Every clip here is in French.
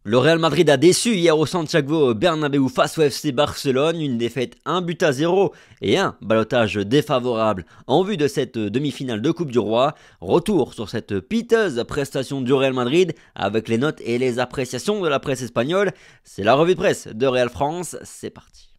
Le Real Madrid a déçu hier au Santiago Bernabéu face au FC Barcelone, une défaite 1-0 et un ballottage défavorable en vue de cette demi-finale de Coupe du Roi. Retour sur cette piteuse prestation du Real Madrid avec les notes et les appréciations de la presse espagnole. C'est la revue de presse de Real France, c'est parti.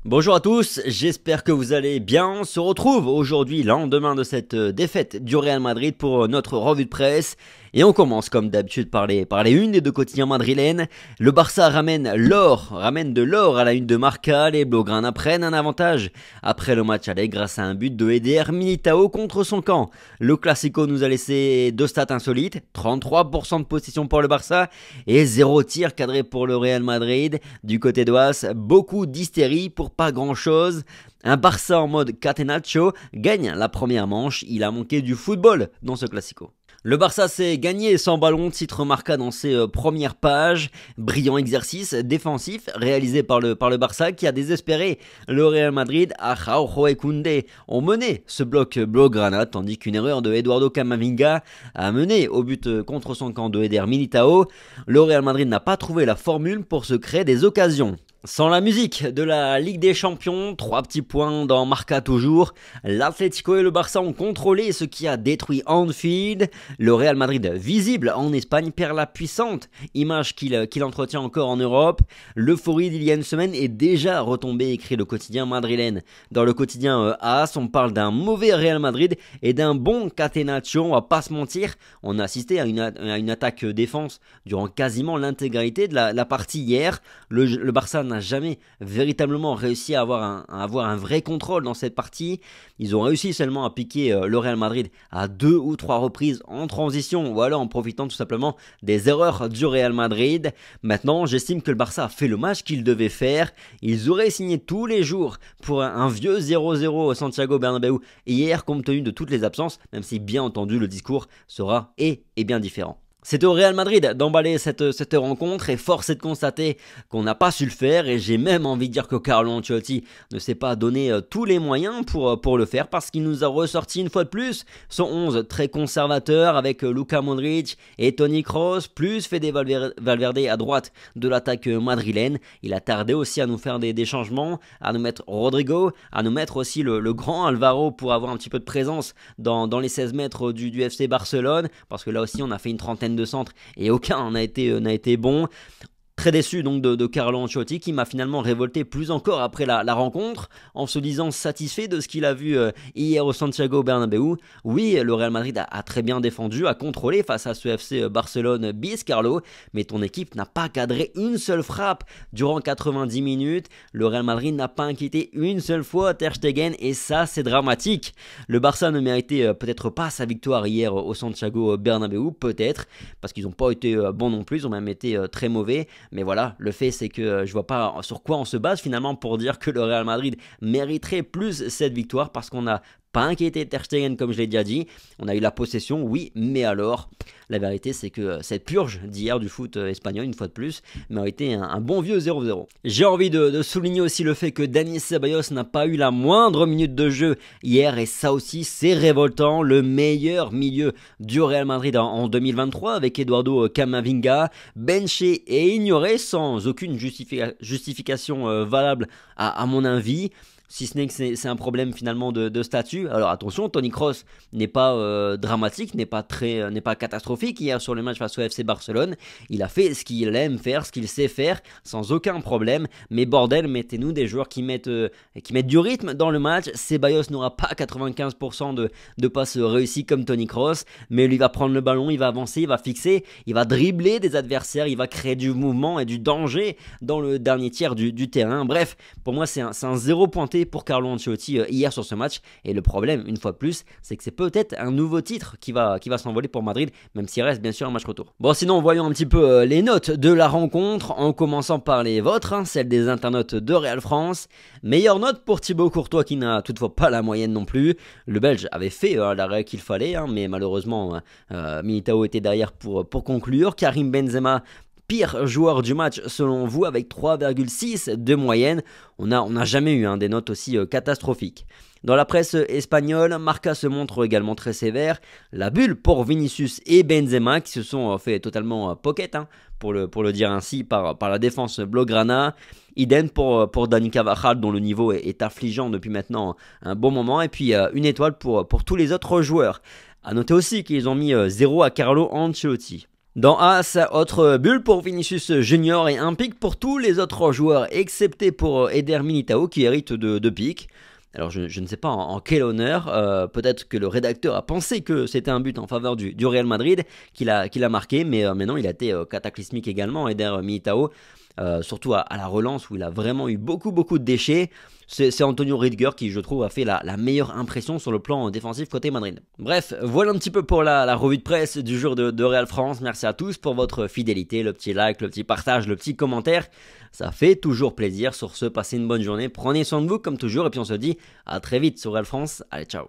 Bonjour à tous, j'espère que vous allez bien. On se retrouve aujourd'hui, lendemain de cette défaite du Real Madrid pour notre revue de presse. Et on commence comme d'habitude par les unes des deux quotidiens madrilènes. Le Barça ramène de l'or à la une de Marca. Les Blaugrana prennent un avantage après le match aller grâce à un but de Eder Militao contre son camp. Le Classico nous a laissé deux stats insolites, 33% de possession pour le Barça et 0 tir cadré pour le Real Madrid. Du côté d'Oas, beaucoup d'hystérie pour pas grand chose. Un Barça en mode Catenaccio gagne la première manche, il a manqué du football dans ce Classico. Le Barça s'est gagné sans ballon, titre Marca dans ses premières pages. Brillant exercice défensif réalisé par le Barça qui a désespéré le Real Madrid. Araujo et Koundé ont mené ce bloc blaugrana, tandis qu'une erreur de Eduardo Camavinga a mené au but contre son camp de Eder Militao. Le Real Madrid n'a pas trouvé la formule pour se créer des occasions. Sans la musique de la Ligue des Champions, 3 petits points dans Marca toujours. L'Atlético et le Barça ont contrôlé ce qui a détruit Anfield. Le Real Madrid, visible en Espagne, perd la puissante image qu'il entretient encore en Europe. L'euphorie d'il y a une semaine est déjà retombée, écrit le quotidien madrilène. Dans le quotidien AS, on parle d'un mauvais Real Madrid et d'un bon Catenaccio. On va pas se mentir, on a assisté à une attaque défense durant quasiment l'intégralité de la partie hier. Le Barça n'a jamais véritablement réussi à avoir un vrai contrôle dans cette partie. Ils ont réussi seulement à piquer le Real Madrid à 2 ou 3 reprises en transition ou alors en profitant tout simplement des erreurs du Real Madrid. Maintenant, j'estime que le Barça a fait le match qu'il devait faire. Ils auraient signé tous les jours pour un vieux 0-0 au Santiago Bernabéu hier compte tenu de toutes les absences, même si bien entendu le discours sera et bien différent. C'est au Real Madrid d'emballer cette rencontre et force est de constater qu'on n'a pas su le faire et j'ai même envie de dire que Carlo Ancelotti ne s'est pas donné tous les moyens pour le faire parce qu'il nous a ressorti une fois de plus son 11 très conservateur avec Luka Modric et Toni Kroos plus Fede Valverde à droite de l'attaque madrilène. Il a tardé aussi à nous faire des changements, à nous mettre Rodrigo, à nous mettre aussi le grand Alvaro pour avoir un petit peu de présence dans les 16 mètres du FC Barcelone parce que là aussi on a fait une trentaine de centres et aucun n'a été bon. Très déçu donc de Carlo Ancelotti qui m'a finalement révolté plus encore après la rencontre en se disant satisfait de ce qu'il a vu hier au Santiago Bernabéu. Oui, le Real Madrid a très bien défendu, a contrôlé face à ce FC Barcelone bis Carlo, mais ton équipe n'a pas cadré une seule frappe durant 90 minutes. Le Real Madrid n'a pas inquiété une seule fois Ter Stegen et ça c'est dramatique. Le Barça ne méritait peut-être pas sa victoire hier au Santiago Bernabéu, peut-être, parce qu'ils n'ont pas été bons non plus, ils ont même été très mauvais. Mais voilà, le fait c'est que je vois pas sur quoi on se base finalement pour dire que le Real Madrid mériterait plus cette victoire parce qu'on n'a pas inquiété Ter Stegen comme je l'ai déjà dit. On a eu la possession, oui, mais alors, la vérité c'est que cette purge d'hier du foot espagnol, une fois de plus, méritait un bon vieux 0-0. J'ai envie de souligner aussi le fait que Dani Ceballos n'a pas eu la moindre minute de jeu hier et ça aussi c'est révoltant. Le meilleur milieu du Real Madrid en 2023 avec Eduardo Camavinga, benché et ignoré sans aucune justification valable à mon avis. Si ce n'est que c'est un problème finalement de statut. Alors attention, Toni Kroos n'est pas dramatique, n'est pas catastrophique hier sur le match face au FC Barcelone. Il a fait ce qu'il aime faire, ce qu'il sait faire, sans aucun problème. Mais bordel, mettez-nous des joueurs qui mettent du rythme dans le match. Ceballos n'aura pas 95% de passes réussies comme Toni Kroos, mais lui va prendre le ballon, il va avancer, il va fixer, il va dribbler des adversaires, il va créer du mouvement et du danger dans le dernier tiers du terrain. Bref, pour moi c'est un zéro pointé pour Carlo Ancelotti hier sur ce match et le problème une fois de plus c'est que c'est peut-être un nouveau titre qui va s'envoler pour Madrid même s'il reste bien sûr un match retour. Bon sinon voyons un petit peu les notes de la rencontre en commençant par les vôtres, celles des internautes de Real France. Meilleure note pour Thibaut Courtois qui n'a toutefois pas la moyenne non plus. Le Belge avait fait l'arrêt qu'il fallait mais malheureusement Militao était derrière pour conclure. Karim Benzema pire joueur du match selon vous avec 3,6 de moyenne. On n'a jamais eu des notes aussi catastrophiques. Dans la presse espagnole, Marca se montre également très sévère. La bulle pour Vinicius et Benzema qui se sont fait totalement pocket, pour le dire ainsi, par la défense blaugrana. Idem pour Dani Carvajal dont le niveau est affligeant depuis maintenant un bon moment. Et puis une étoile pour tous les autres joueurs. A noter aussi qu'ils ont mis 0 à Carlo Ancelotti. Dans As, autre bulle pour Vinicius Junior et un pic pour tous les autres joueurs, excepté pour Eder Militao qui hérite de pic. Alors je ne sais pas en quel honneur, peut-être que le rédacteur a pensé que c'était un but en faveur du Real Madrid qu'il a marqué, mais non, il a été cataclysmique également, Eder Militao. Surtout à la relance où il a vraiment eu beaucoup de déchets. C'est Antonio Rüdiger qui, je trouve, a fait la meilleure impression sur le plan défensif côté Madrid. Bref, voilà un petit peu pour la revue de presse du jour de Real France. Merci à tous pour votre fidélité, le petit like, le petit partage, le petit commentaire. Ça fait toujours plaisir. Sur ce, passez une bonne journée. Prenez soin de vous comme toujours et puis on se dit à très vite sur Real France. Allez, ciao.